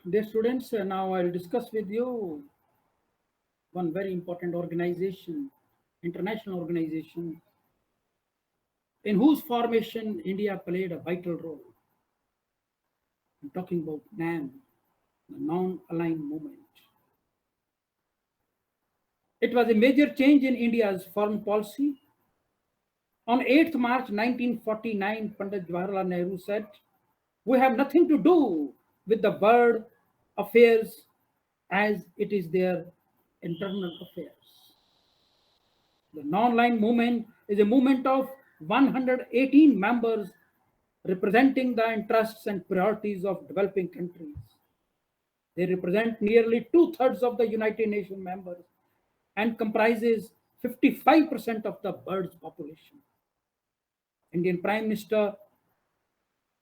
Dear students, now I'll discuss with you one very important organization, international organization, in whose formation India played a vital role. I'm talking about NAM, the Non-Aligned Movement. It was a major change in India's foreign policy. On 8th March 1949, Pandit Jawaharlal Nehru said, "We have nothing to do with the world affairs as it is their internal affairs." The non-aligned movement is a movement of 118 members representing the interests and priorities of developing countries. They represent nearly two-thirds of the United Nations members and comprises 55% of the world's population. Indian Prime Minister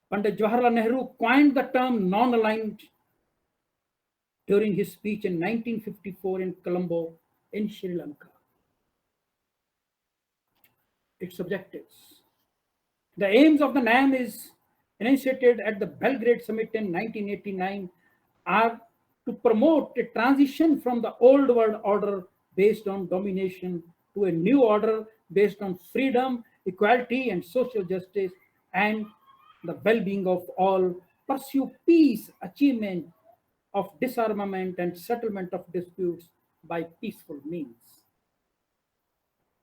Pandit Jawaharlal Nehru coined the term non-aligned during his speech in 1954 in Colombo in Sri Lanka. Its objectives. The aims of the NAM is initiated at the Belgrade Summit in 1989 are to promote a transition from the old world order based on domination to a new order based on freedom, equality, and social justice, and the well-being of all, pursue peace, achievement of disarmament, and settlement of disputes by peaceful means.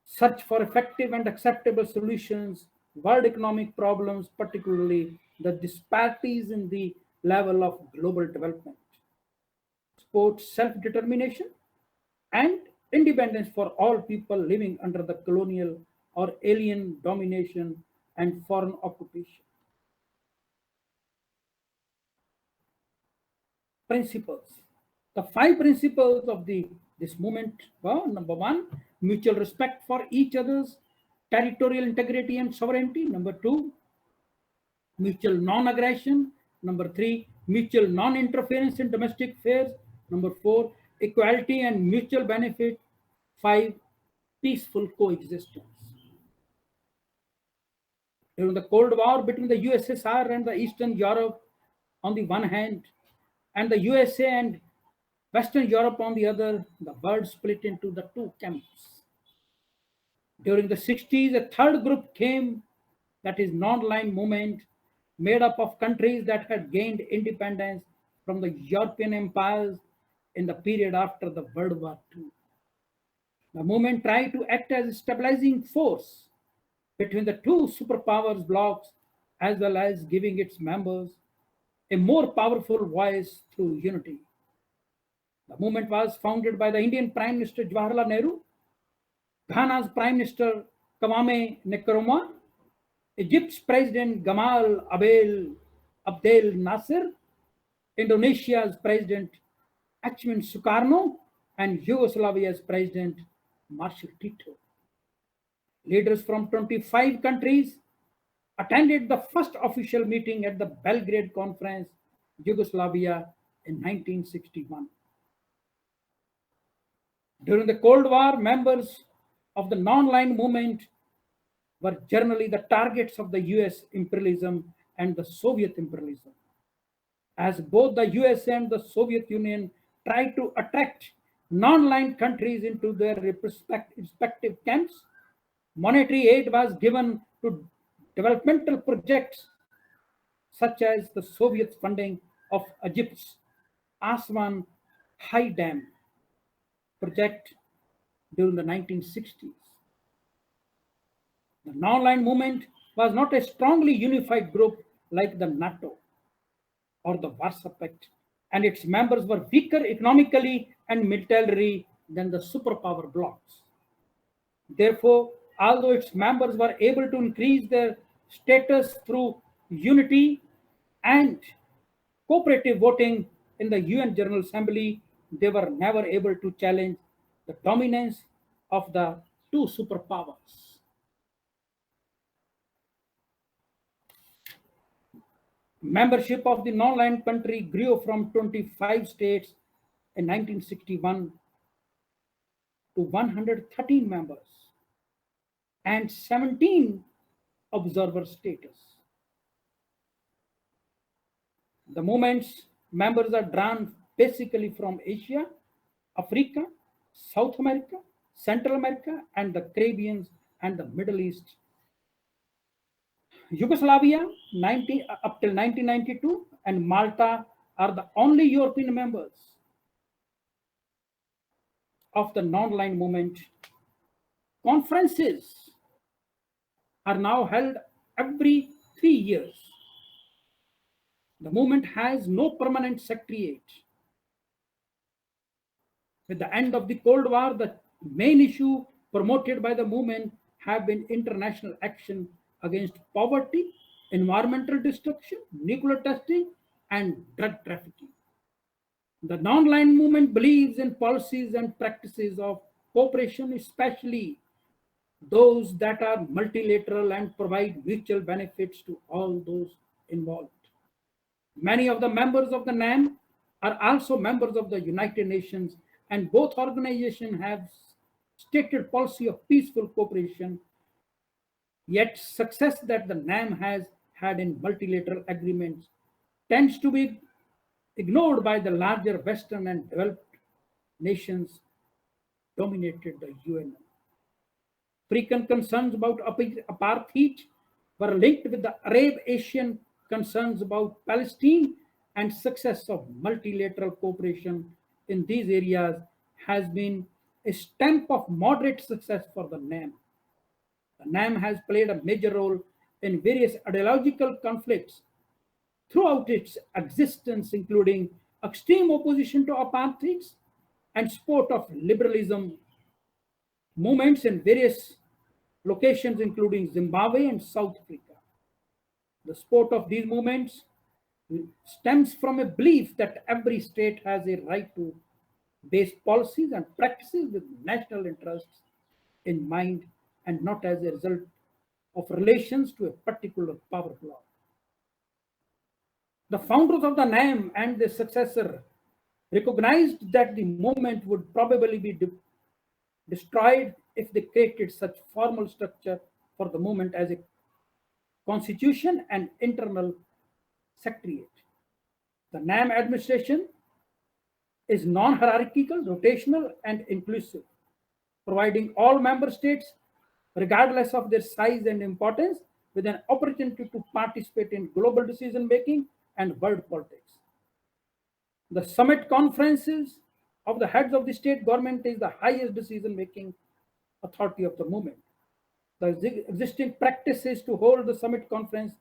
Search for effective and acceptable solutions, world economic problems, particularly the disparities in the level of global development. Support self-determination and independence for all people living under the colonial or alien domination and foreign occupation. Principles. The 5 principles of this movement were: number 1, mutual respect for each other's territorial integrity and sovereignty; number 2, mutual non-aggression; number 3, mutual non-interference in domestic affairs; number 4, equality and mutual benefit; 5, peaceful coexistence. During the Cold War between the USSR and the Eastern Europe on the one hand, and the USA and Western Europe on the other, the world split into the two camps. During the 60s, a third group came, that is non-aligned movement, made up of countries that had gained independence from the European empires in the period after the World War II. The movement tried to act as a stabilizing force between the two superpowers blocs, as well as giving its members a more powerful voice through unity. The movement was founded by the Indian Prime Minister Jawaharlal Nehru, Ghana's Prime Minister Kwame Nkrumah, Egypt's President Gamal Abdel Nasser, Indonesia's President Achmed Sukarno, and Yugoslavia's President Marshal Tito. Leaders from 25 countries attended the first official meeting at the Belgrade Conference, Yugoslavia, in 1961. During the Cold War, members of the non-aligned movement were generally the targets of the US imperialism and the Soviet imperialism, as both the US and the Soviet Union tried to attract non-aligned countries into their respective camps. Monetary aid was given to developmental projects such as the Soviet funding of Egypt's Aswan High Dam project during the 1960s. The non-aligned movement was not a strongly unified group like the NATO or the Warsaw Pact, and its members were weaker economically and militarily than the superpower blocs. Therefore, although its members were able to increase their status through unity and cooperative voting in the UN General Assembly, they were never able to challenge the dominance of the two superpowers. Membership of the non-aligned country grew from 25 states in 1961 to 113 members and 17 observer status. The movement's Members are drawn basically from Asia, Africa, South America, Central America, and the Caribbean and the Middle East. Yugoslavia up till 1992 and Malta are the only European members of the non-aligned movement. Conferences are now held every 3 years. The movement has no permanent secretariat. With the end of the Cold War, the main issue promoted by the movement have been international action against poverty, environmental destruction, nuclear testing, and drug trafficking. The non-aligned movement believes in policies and practices of cooperation, especially those that are multilateral and provide mutual benefits to all those involved. Many of the members of the NAM are also members of the United Nations, and both organizations have stated policy of peaceful cooperation. Yet success that the NAM has had in multilateral agreements tends to be ignored by the larger Western and developed nations dominated the UN. Frequent concerns about apartheid were linked with the Arab-Asian concerns about Palestine, and success of multilateral cooperation in these areas has been a stamp of moderate success for the NAM. The NAM has played a major role in various ideological conflicts throughout its existence, including extreme opposition to apartheid and support of liberalism movements in various locations, including Zimbabwe and South Africa. The support of these movements stems from a belief that every state has a right to base policies and practices with national interests in mind and not as a result of relations to a particular power block. The founders of the NAM and their successor recognized that the movement would probably be destroyed if they created such formal structure for the movement as a constitution and internal secretariat. The NAM administration is non-hierarchical, rotational, and inclusive, providing all member states, regardless of their size and importance, with an opportunity to participate in global decision-making and world politics. The summit conferences of the heads of the state government is the highest decision-making authority of the movement. The existing practice is to hold the summit conference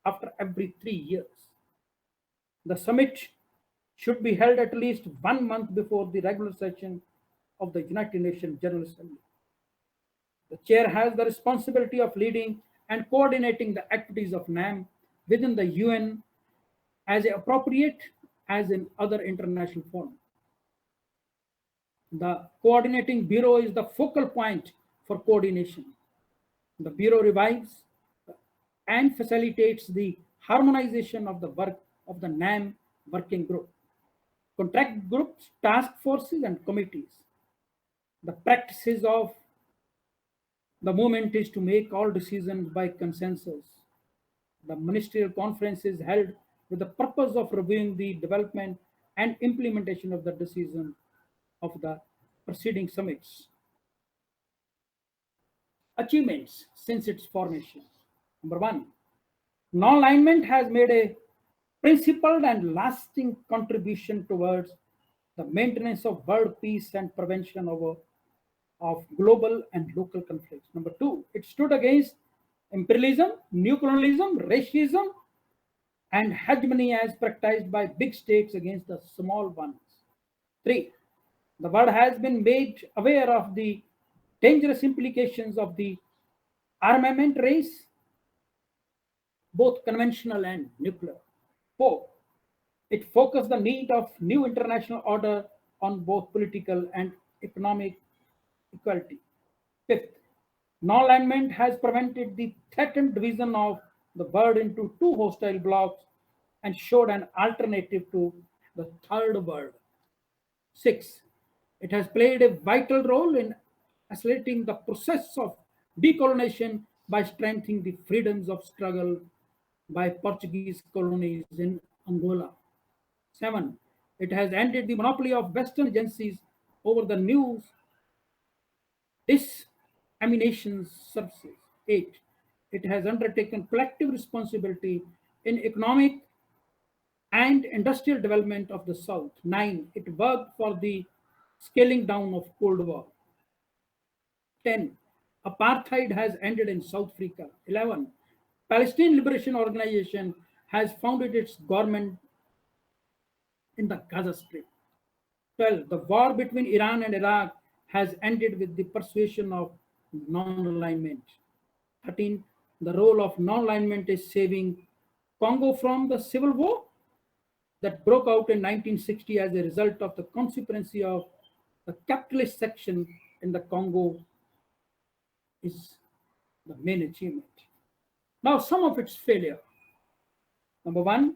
after every 3 years. The summit should be held at least 1 month before the regular session of the United Nations General Assembly. The chair has the responsibility of leading and coordinating the activities of NAM within the UN as appropriate as in other international forums. The coordinating bureau is the focal point for coordination. The bureau revives and facilitates the harmonization of the work of the NAM working group, contract groups, task forces, and committees. The practices of the movement is to make all decisions by consensus. The ministerial conference is held with the purpose of reviewing the development and implementation of the decision of the preceding summits. Achievements since its formation. Number 1, non-alignment has made a principled and lasting contribution towards the maintenance of world peace and prevention of global and local conflicts. Number 2, it stood against imperialism, neocolonialism, racism, and hegemony as practiced by big states against the small ones. 3, the world has been made aware of the dangerous implications of the armament race, both conventional and nuclear. 4, it focused the need of new international order on both political and economic equality. 5th, non-alignment has prevented the threatened division of the world into two hostile blocks and showed an alternative to the third world. 6, it has played a vital role in accelerating the process of decolonization by strengthening the freedoms of struggle by Portuguese colonies in Angola. 7. It has ended the monopoly of Western agencies over the news dissemination services. 8. It has undertaken collective responsibility in economic and industrial development of the South. 9. It worked for the scaling down of Cold War. 10. Apartheid has ended in South Africa. 11. Palestine Liberation Organization has founded its government in the Gaza Strip. 12. The war between Iran and Iraq has ended with the persuasion of non-alignment. 13. The role of non-alignment is saving Congo from the civil war that broke out in 1960 as a result of the consequence of the capitalist section in the Congo is the main achievement. Now, some of its failure. Number 1,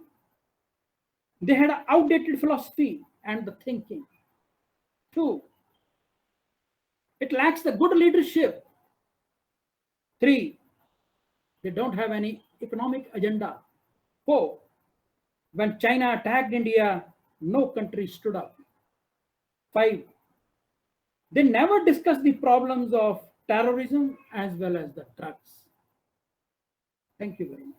they had an outdated philosophy and the thinking. 2, it lacks the good leadership. 3, they don't have any economic agenda. 4, when China attacked India, no country stood up. 5, they never discussed the problems of terrorism as well as the drugs. Thank you very much.